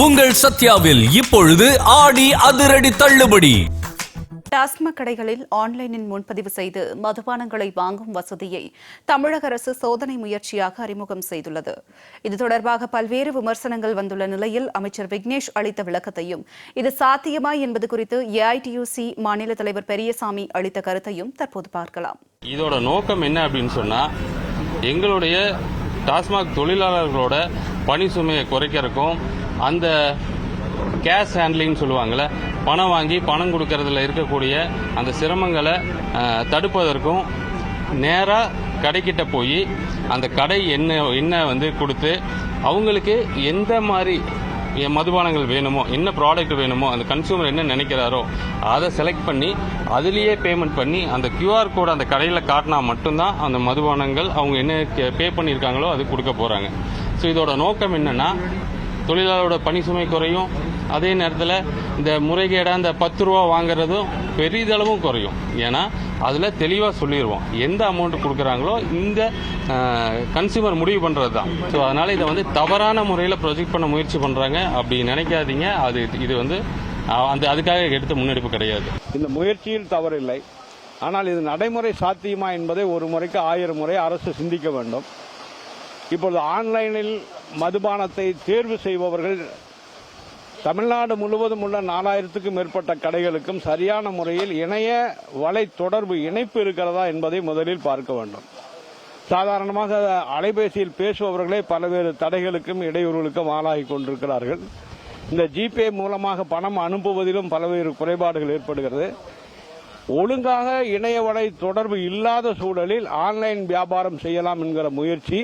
உங்கள் சத்யாவில் இப்பொழுது ஆடி அதிரடி தள்ளுபடி. டாஸ்மாக் கடைகளில் ஆன்லைனில் முன்பதிவு செய்து மதுபானங்களை வாங்கும் வசதியை தமிழக அரசு சோதனை முயற்சியாக அறிமுகம் செய்துள்ளது. இது தொடர்பாக பல்வேறு விமர்சனங்கள் வந்துள்ள நிலையில் அமைச்சர் விக்னேஷ் அளித்த விளக்கத்தையும், இது சாத்தியமா என்பது குறித்து ஏஐடியூசி மாநில தலைவர் பெரியசாமி அளித்த கருத்தையும் தற்போது பார்க்கலாம். இதோட நோக்கம் என்ன அப்படின்னு சொன்னா, எங்களுடைய டாஸ்மாக் தொழிலாளர்களோட பணி சுமையை குறைக்கிறதுக்கும், அந்த கேஷ் ஹேண்ட்லிங் சொல்லுவாங்கள்ல, பணம் வாங்கி பணம் கொடுக்கறதுல இருக்கக்கூடிய அந்த சிரமங்களை தடுப்பதற்கும், நேராக கடைக்கிட்ட போய் அந்த கடை என்ன கொடுத்து அவங்களுக்கு எந்த மாதிரி மதுபானங்கள் வேணுமோ, என்ன ப்ராடக்ட் வேணுமோ, அந்த கன்சூமர் என்ன நினைக்கிறாரோ அதை செலக்ட் பண்ணி அதுலேயே பேமெண்ட் பண்ணி அந்த QR கோட் அந்த கடையில் காட்டினா மட்டும்தான் அந்த மதுபானங்கள் அவங்க என்ன பே பண்ணியிருக்காங்களோ அது கொடுக்க போகிறாங்க. ஸோ இதோட நோக்கம் என்னென்னா, தொழிலாளரோட பணி சுமை குறையும், அதே நேரத்தில் இந்த முறைகேடாக இந்த 10 ரூபா வாங்குறதும் பெரிதளவும் குறையும். ஏன்னா அதில் தெளிவாக சொல்லிடுவோம் எந்த அமௌண்ட் கொடுக்குறாங்களோ இந்த கன்சியூமர் முடிவு பண்ணுறது தான். ஸோ அதனால் இதை தவறான முறையில் ப்ரொஜெக்ட் பண்ண முயற்சி பண்ணுறாங்க. அப்படி நினைக்காதீங்க. இது அதுக்காக எடுத்த முன்னெடுப்பு கிடையாது. இந்த முயற்சியில் தவறில்லை. ஆனால் இது நடைமுறை சாத்தியமா என்பதை ஒரு முறைக்கு 1000 முறை அரசு சிந்திக்க வேண்டும். இப்பொழுது ஆன்லைனில் மதுபானத்தை தேர்வு செய்பவர்கள் தமிழ்நாடு முழுவதும் உள்ள 4000க்கும் மேற்பட்ட கடைகளுக்கும் சரியான முறையில் இணைய வலை தொடர்பு இணைப்பு இருக்கிறதா என்பதை முதலில் பார்க்க வேண்டும். சாதாரணமாக அலைபேசியில் பேசுபவர்களே பல்வேறு தடைகளுக்கும் இடையூறுகளுக்கும் ஆளாகி கொண்டிருக்கிறார்கள். இந்த ஜிபே மூலமாக பணம் அனுப்புவதிலும் பல்வேறு குறைபாடுகள் ஏற்படுகிறது. ஒழுங்காக இணைய வலை தொடர்பு இல்லாத சூழலில் ஆன்லைன் வியாபாரம் செய்யலாம் என்கிற முயற்சி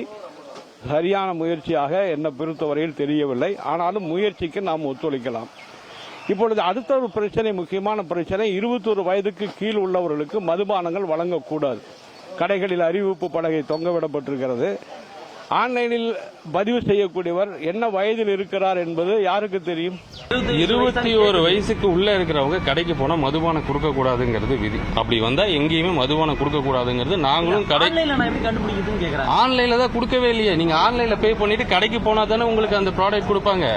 சரியான முயற்சியாக என்னை பொறுத்தவரையில் தெரியவில்லை. ஆனாலும் முயற்சிக்கு நாம் ஒத்துழைக்கலாம். இப்பொழுது அடுத்த ஒரு பிரச்சனை, முக்கியமான பிரச்சனை, 21 வயதுக்கு கீழ் உள்ளவர்களுக்கு மதுபானங்கள் வழங்கக்கூடாது. கடைகளில் அறிவிப்பு பலகை தொங்கவிடப்பட்டிருக்கிறது. ஆன்லைனில் பதிவு செய்யக்கூடியவர் என்ன வயதில் இருக்கிறார் என்பது யாருக்கு தெரியும்? 21 வயசுக்கு உள்ள இருக்கிறவங்க கடைக்கு போனா மதுபானம் கொடுக்க கூடாதுங்கிறது விதி. அப்படி வந்தா எங்கேயுமே மதுபானம் கொடுக்க கூடாதுங்கிறது நாங்களும் ஆன்லைன்ல தான் கொடுக்கவே இல்லையே. நீங்க ஆன்லைன்ல பே பண்ணிட்டு கடைக்கு போனா தானே உங்களுக்கு அந்த ப்ராடக்ட் கொடுப்பாங்க.